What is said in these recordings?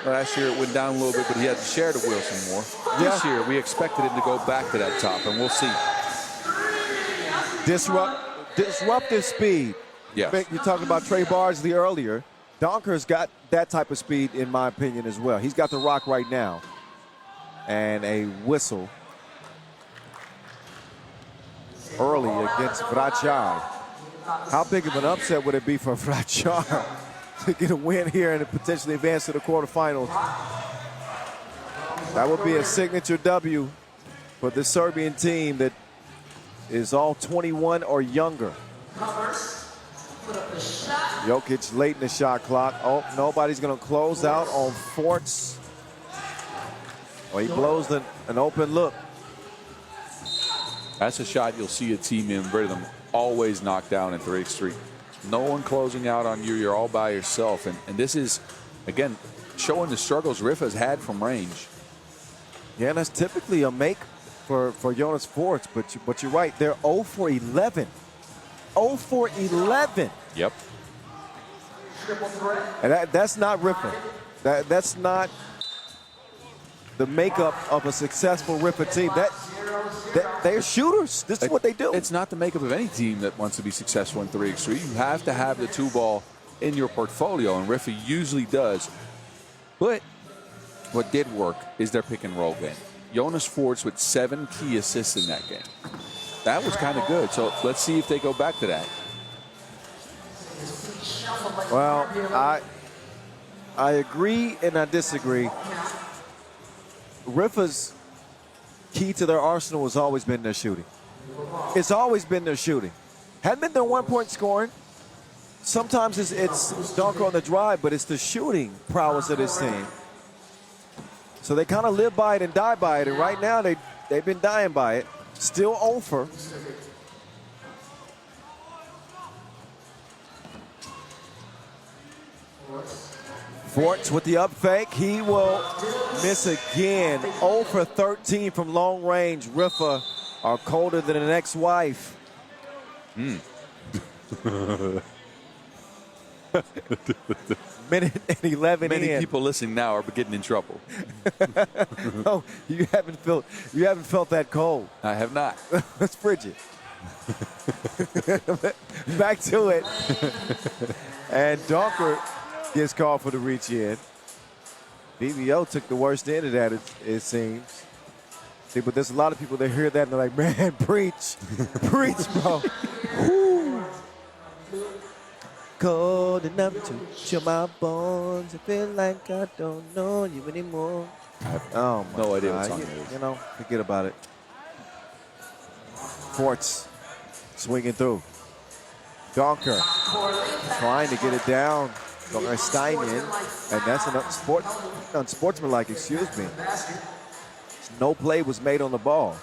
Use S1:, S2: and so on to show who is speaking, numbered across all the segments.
S1: Last year it went down a little bit, but he had to share the wheel some more. This year we expected him to go back to that top, and we'll see.
S2: Disruptive speed.
S1: Yes.
S2: You talked about Trey Bardsley earlier. Donker's got that type of speed, in my opinion, as well. He's got the rock right now. And a whistle early against Vračar. How big of an upset would it be for Vračar to get a win here and potentially advance to the quarterfinals? That would be a signature W for the Serbian team that is all 21 or younger. Jokic late in the shot clock. Oh, nobody's going to close out on Forts. Well, he blows an open look.
S1: That's a shot you'll see a team in rhythm always knock down at 3x3. No one closing out on you. You're all by yourself. And this is, again, showing the struggles Riffa's had from range.
S2: Yeah, and that's typically a make for Jonas Forts, but you're right. They're 0 for 11. 0 for 11.
S1: Yep.
S2: And that's not Riffa. That's not the makeup of a successful Riffa team. They're shooters. This is what they do.
S1: It's not the makeup of any team that wants to be successful in 3x3. You have to have the 2-ball in your portfolio, and Riffa usually does. But what did work is their pick-and-roll game. Jonas Forts with 7 key assists in that game. That was kind of good. So let's see if they go back to that.
S2: Well, I agree and I disagree. Riffa's key to their arsenal has always been their shooting. It's always been their shooting. Hadn't been their one-point scoring. Sometimes it's Donker on the drive, but it's the shooting prowess of this team. So they kind of live by it and die by it, and right now they've been dying by it. Still 0 for. Forts with the up fake. He will miss again. 0 for 13 from long range. Riffa are colder than an ex-wife. Minute and 11
S1: Many
S2: in.
S1: people listening now are getting in trouble.
S2: Oh, you haven't felt that cold.
S1: I have not.
S2: It's frigid. Back to it. And Donker gets called for the reach in. BBO took the worst end of that, it seems. See, but there's a lot of people that hear that and they're like, man, preach. Preach, bro. Woo. Cold enough to chill my bones. I feel like I don't know you anymore. Oh, my
S1: no idea
S2: God.
S1: what song it is.
S2: You know, forget about it. Forts swinging through. Donker trying to get it down. Steinian, and that's unsportsmanlike, excuse me. No play was made on the ball.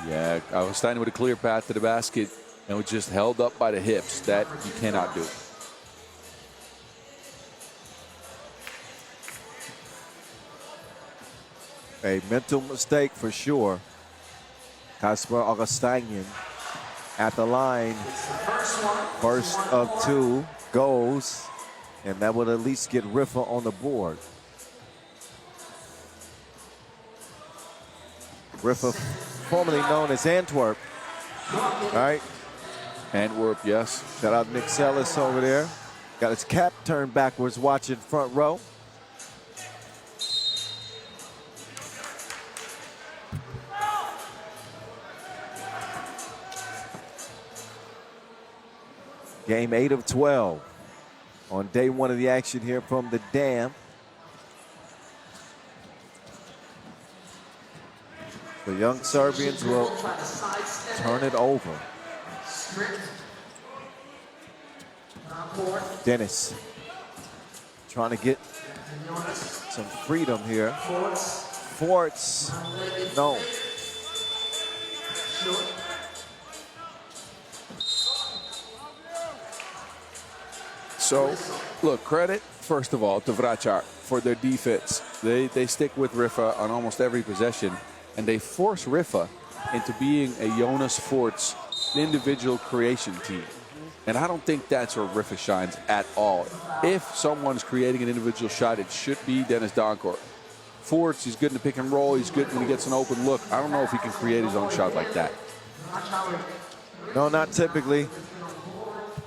S1: Yeah, Steinian with a clear path to the basket and was just held up by the hips. That you cannot do.
S2: A mental mistake for sure. Kasper Augustinian at the line. First of 2 goes, and that would at least get Riffa on the board. Riffa, formerly known as Antwerp. All right.
S1: Antwerp, yes.
S2: Shout out Nick Sellis over there. Got his cap turned backwards watching front row. Game 8 of 12 on day 1 of the action here from the Dam. The young Serbians will turn it over. Dennis trying to get some freedom here. Forts, no.
S1: So, look, credit, first of all, to Vračar for their defense. They stick with Riffa on almost every possession, and they force Riffa into being a Jonas Forts individual creation team. And I don't think that's where Riffa shines at all. If someone's creating an individual shot, it should be Dennis Donkor. Forts, he's good in the pick and roll. He's good when he gets an open look. I don't know if he can create his own shot like that.
S2: No, not typically.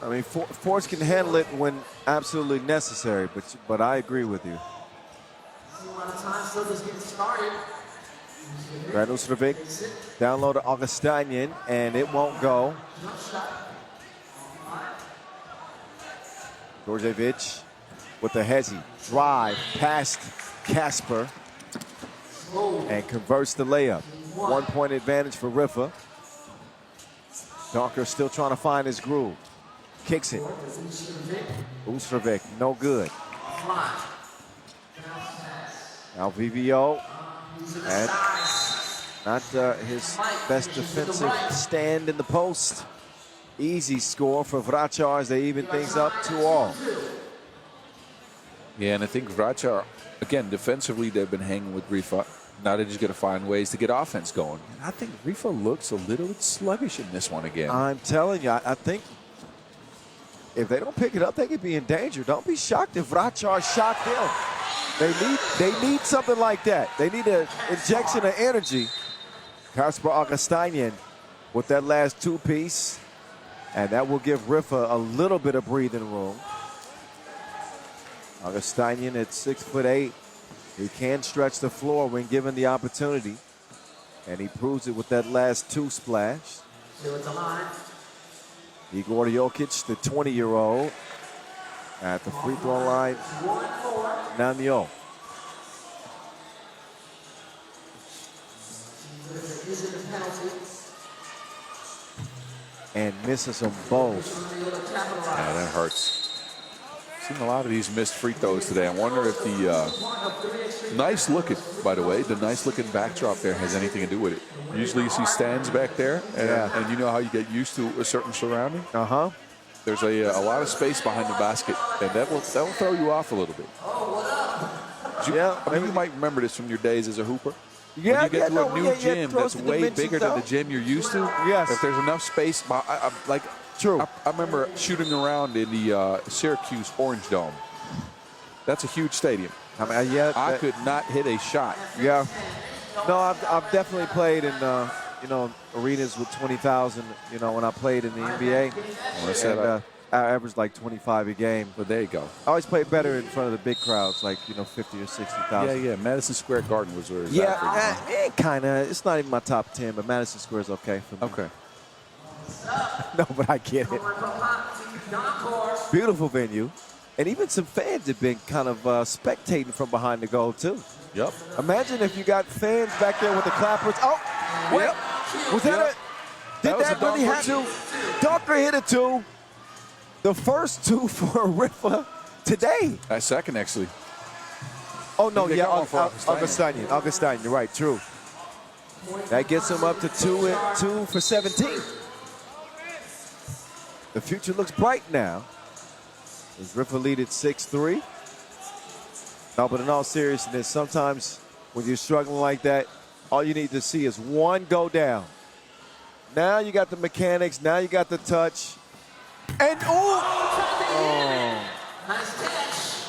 S2: I mean, Forts can handle it when absolutely necessary, but I agree with you. Brad Ustrovic down low to Augustinian, and it won't go. Djordjevic with the hezzy drive past Casper and converts the layup. 1 point advantage for Riffa. Donker still trying to find his groove. Kicks it. Ustrovic, no good. Now VVO, and not his best defensive stand in the post. Easy score for Vračar as they even things up 2-all.
S1: Yeah, and I think Vračar, again, defensively, they've been hanging with Riffa. Now they're just going to find ways to get offense going. And I think Riffa looks a little bit sluggish in this one again.
S2: I'm telling you, I think if they don't pick it up, they could be in danger. Don't be shocked if Vračar shot them. They need something like that. They need an injection of energy. Kasper Augustinian with that last two-piece, and that will give Riffa a little bit of breathing room. Augustinian at 6'8". He can stretch the floor when given the opportunity, and he proves it with that last two splash. Igor Jokic, the 20-year-old, at the free throw line. Namio. And misses them both.
S1: Yeah, that hurts. Seen a lot of these missed free throws today. I wonder if the nice looking, by the way, the nice looking backdrop there has anything to do with it. Usually you see stands back there, and you know how you get used to a certain surrounding. There's a lot of space behind the basket, and that will throw you off a little bit. I mean, you might remember this from your days as a hooper.
S2: Yeah,
S1: when you get to a new gym that's way bigger than the gym you're used to.
S2: Yes.
S1: If there's enough space, like
S2: true.
S1: I remember shooting around in the Syracuse Orange Dome. That's a huge stadium.
S2: I mean,
S1: I could not hit a shot.
S2: Yeah. No, I've definitely played in arenas with 20,000. When I played in the NBA. I averaged like 25 a game.
S1: But there you go.
S2: I always played better in front of the big crowds, like 50 or 60,000.
S1: Yeah. Madison Square Garden was where it was
S2: kind of. It's not even my top 10, but Madison Square is okay for me.
S1: Okay.
S2: No, but I get it. Beautiful venue. And even some fans have been kind of spectating from behind the goal, too.
S1: Yep.
S2: Imagine if you got fans back there with the clappers. Oh, wait.
S1: Yep.
S2: Was that Did that really happen? Docker hit it, too. The first two for Riffa today.
S1: Second, actually.
S2: Oh, no, yeah, Augustinian. Augustinian, you're right, true. That gets him up to 2 for 17. The future looks bright now. As Riffa lead at 6-3. No, but in all seriousness, sometimes when you're struggling like that, all you need to see is one go down. Now you got the mechanics. Now you got the touch. And
S3: nice catch.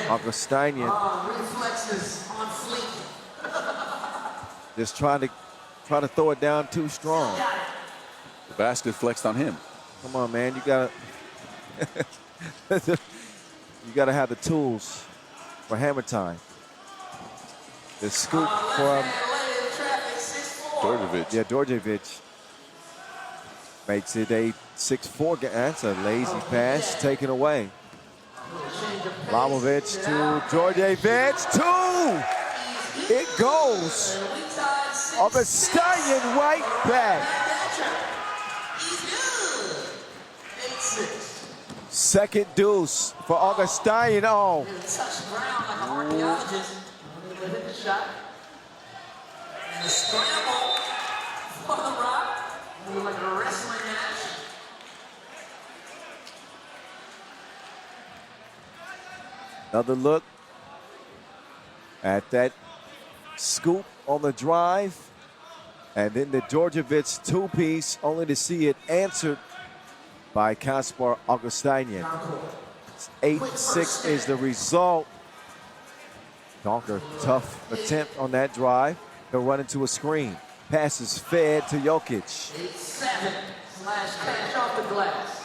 S2: Augustinian
S3: Reflexes on fleek.
S2: just trying to throw it down too strong.
S1: The basket flexed on him.
S2: Come on, man, you gotta have the tools for hammer time. The scoop from
S1: Djordjevic.
S2: Yeah, Djordjevic makes it a 6-4 game. That's a lazy pass taken away. Lamovic to Djordjevic. 2! It goes. Augustinian right back. Second deuce for Augustinian. Oh.
S3: Touch ground like an archaeologist. Hit the shot. And the scramble for the rock. Like a wrestling match.
S2: Another look at that scoop on the drive. And then the Djordjevic two-piece, only to see it answered by Kaspar Augustinian. 8-6 is the result. Donker, tough attempt on that drive. He'll run into a screen. Passes fed to Jokic.
S3: 8-7 slash cash off the glass.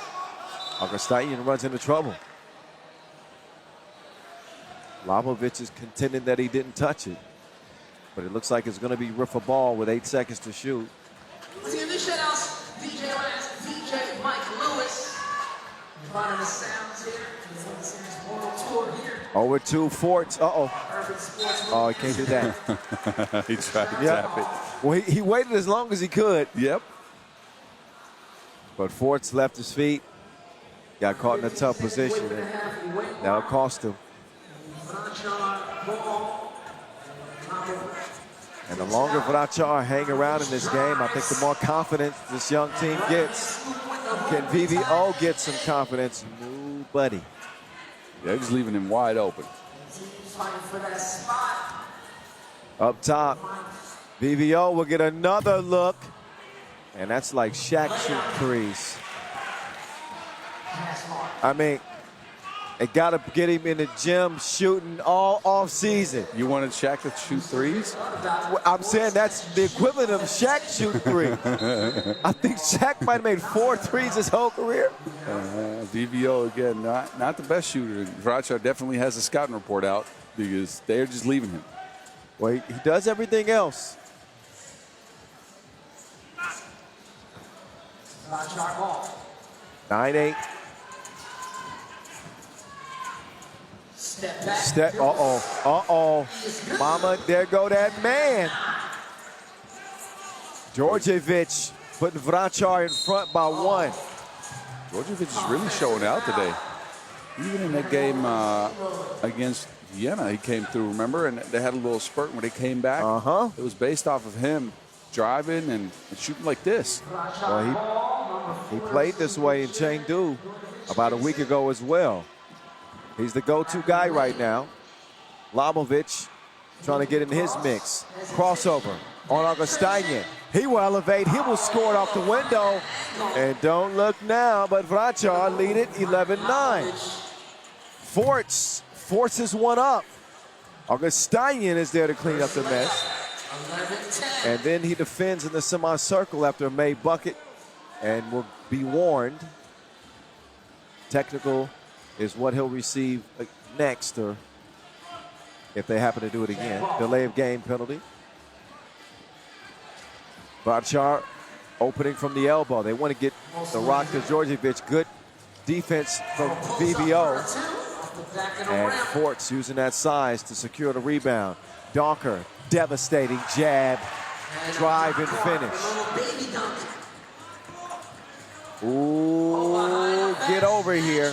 S2: Augustinian runs into trouble. Labovic is contending that he didn't touch it. But it looks like it's going to be Riffa ball with 8 seconds to shoot.
S3: See, this shout outs DJ Lance, DJ Mike Lewis. Running the sounds here. World tour here.
S2: 0-2 Forts. Uh-oh.
S3: Urban Sports.
S2: Oh, he can't do that.
S1: He tried to tap it.
S2: Well, he waited as long as he could.
S1: Yep.
S2: But Forts left his feet. Got caught in a tough position. And that'll cost him. And the longer Vracar hang around in this game, I think the more confidence this young team gets. Can VVO get some confidence? Nobody.
S1: Yeah, he's leaving him wide open.
S2: Up top, VVO will get another look. And that's like Shaq shoot threes. I mean, they got to get him in the gym shooting all off season.
S1: You wanted Shaq to shoot threes?
S2: I'm saying that's the equivalent of Shaq shooting threes. I think Shaq might have made 4 threes his whole career.
S1: VVO, again, not the best shooter. Vračar definitely has a scouting report out because they're just leaving him.
S2: Well, he does everything else.
S3: Vracar ball.
S2: 9-8.
S3: Step back.
S2: Step. Uh-oh. Mama, there go that man. Djordjevic putting Vračar in front by 1.
S1: Djordjevic is really showing out today. Even in that game against Vienna, he came through, remember? And they had a little spurt when they came back.
S2: Uh-huh.
S1: It was based off of him driving and shooting like this.
S2: Well, he played this way in Chengdu about a week ago as well. He's the go-to guy right now. Labovic trying to get in his mix. Crossover on Augustinian. He will elevate. He will score it off the window. And don't look now, but Vračar lead it 11-9. Forts forces one up. Augustinian is there to clean up the mess. And then he defends in the semicircle after a made bucket and will be warned. Technical is what he'll receive next, or if they happen to do it again. Delay of game penalty. Vračar opening from the elbow. They want to get the rock to Djordjevic. Good defense from VVO. And Forts using that size to secure the rebound. Donker, devastating jab, drive and finish. Ooh, get over here.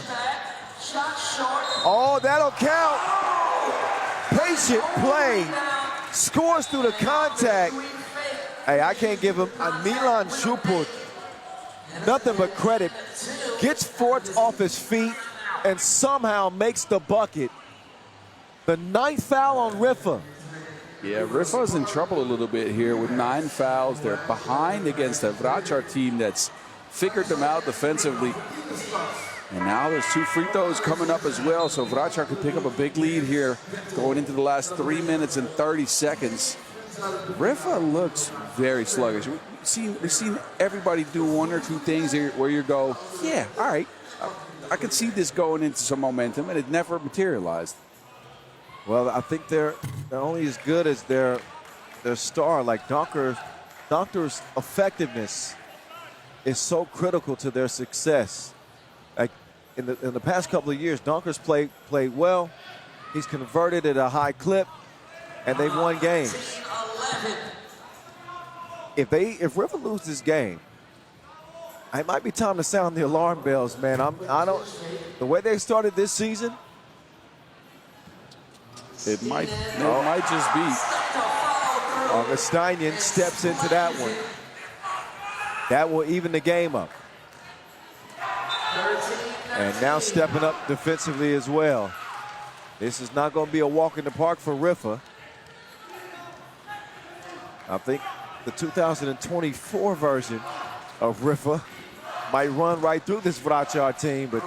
S2: Oh, that'll count. Patient play. Scores through the contact. Hey, I can't give him a Milan Šuput nothing but credit. Gets Forts off his feet and somehow makes the bucket. The 9th foul on Riffa.
S1: Yeah, Riffa's in trouble a little bit here with 9 fouls. They're behind against a Vračar team that's figured them out defensively. And now there's 2 free throws coming up as well, so Vračar could pick up a big lead here going into the last 3 minutes and 30 seconds. Riffa looks very sluggish. We've seen everybody do 1 or 2 things here where you go, yeah, all right, I could see this going into some momentum, and it never materialized.
S2: Well, I think they're only as good as their star. Like Donker's effectiveness is so critical to their success. Like in the past couple of years, Donker's played well. He's converted at a high clip, and they've won games. If Riffa loses this game, it might be time to sound the alarm bells, man. The way they started this season.
S1: It might just be.
S2: Augustinian steps into that one. That will even the game up. And now stepping up defensively as well. This is not going to be a walk in the park for Riffa. I think the 2024 version of Riffa might run right through this Vračar team, but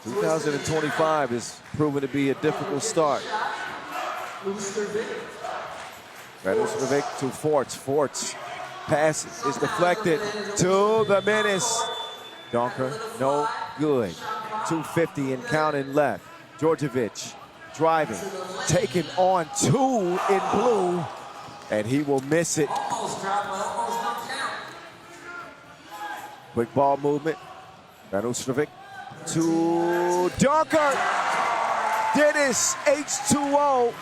S2: 2025 is proven to be a difficult start. Vračar to Forts. Forts passes is deflected to the menace. Donker, no good. 250 and counting left. Djordjevic driving, taking on 2 in blue, and he will miss it. Quick ball movement. Vračar to Donker. Dennis, H2O,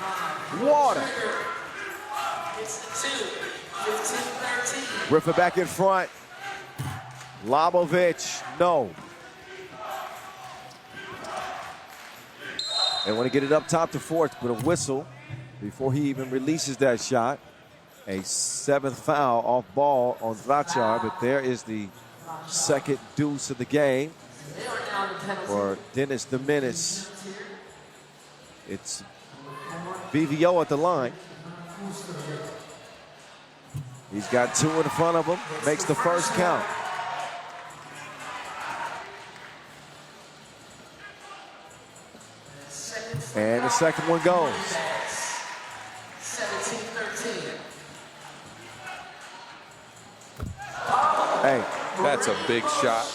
S2: water. Riffa back in front. Labovic, no. They want to get it up top to Forts, but a whistle before he even releases that shot. A 7th foul off ball on Vračar, but there is the second deuce of the game for Dennis the Menace. It's VVO at the line. He's got 2 in front of him, makes the first count. And the second one goes.
S3: 17-13.
S2: Hey,
S1: That's a big shot.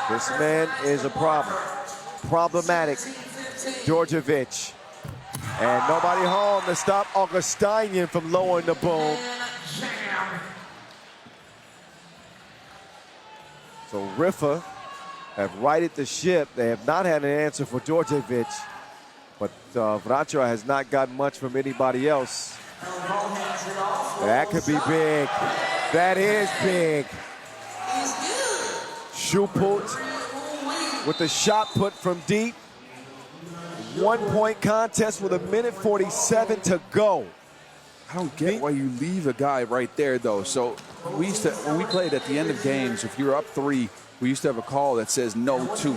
S2: this man is a problem. Problematic. Djordjevic. And nobody home to stop Augustinian from lowering the boom. So Riffa have righted the ship. They have not had an answer for Djordjevic, but Vračar has not gotten much from anybody else. That could be big. That is big. Schupult with the shot put from deep. 1-point contest with 1:47 to go.
S1: I don't get why you leave a guy right there, though. So we used to, when we played at the end of games, if you're up 3, we used to have a call that says no 2.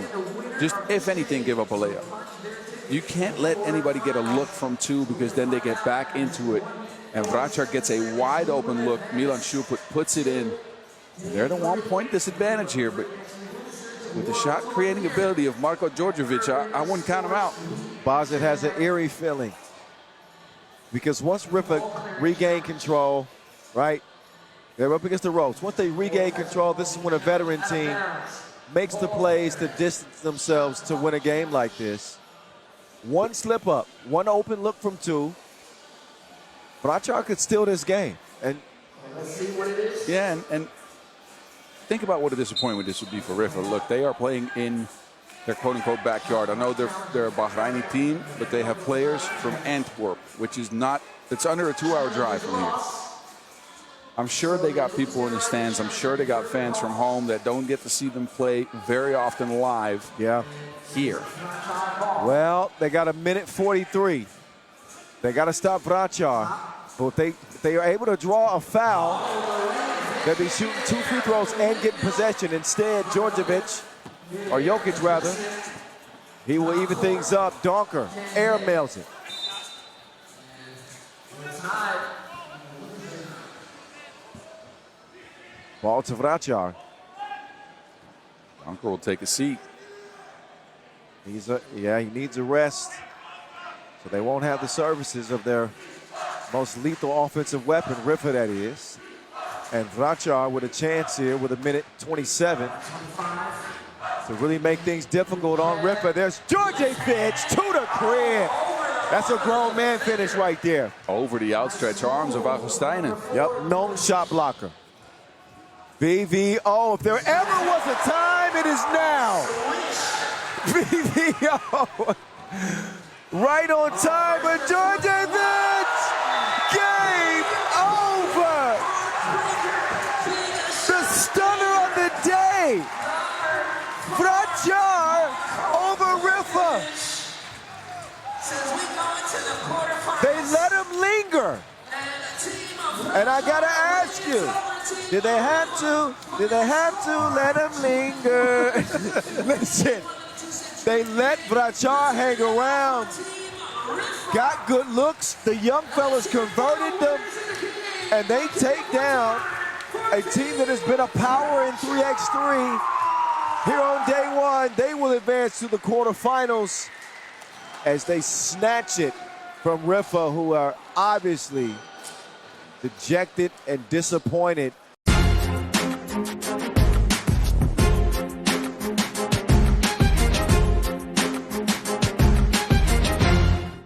S1: Just, if anything, give up a layup. You can't let anybody get a look from 2 because then they get back into it. And Vračar gets a wide open look. Milan Schuput puts it in. They're the 1-point disadvantage here, but with the shot creating ability of Marko Djordjevic, I wouldn't count him out.
S2: Bozit has an eerie feeling because once Riffa regain control, right, they're up against the ropes. Once they regain control, this is when a veteran team makes the plays to distance themselves to win a game like this. One slip up, one open look from 2. Vračar could steal this game. And
S1: yeah, and think about what a disappointment this would be for Riffa. Look, they are playing in their quote-unquote backyard. I know they're a Bahraini team, but they have players from Antwerp, which is not, it's under a 2-hour drive from here. I'm sure they got people in the stands. I'm sure they got fans from home that don't get to see them play very often live here.
S2: Well, they got 1:43. They got to stop Vračar. But they are able to draw a foul. They'll be shooting 2 free throws and getting possession. Instead, Djordjevic, or Jokic rather, he will even things up. Donker air mails it. Ball to Vračar.
S1: Donker will take a seat.
S2: He needs a rest. So they won't have the services of their most lethal offensive weapon, Riffa that is. And Vračar with a chance here with 1:27 to really make things difficult on Riffa. There's Djordjevic to the crib. That's a grown man finish right there.
S1: Over the outstretched arms of Augustinian.
S2: Yep, known shot blocker. VVO, if there ever was a time, it is now. VVO. Right on time, but Djordjevic, game over. The stunner of the day. Vračar over Riffa. They let him linger. And I gotta ask you, did they have to let him linger? Listen. They let Vračar hang around, got good looks. The young fellas converted them, and they take down A team that has been a power in 3x3 here on day one. They will advance to the quarterfinals as they snatch it from Riffa, who are obviously dejected and disappointed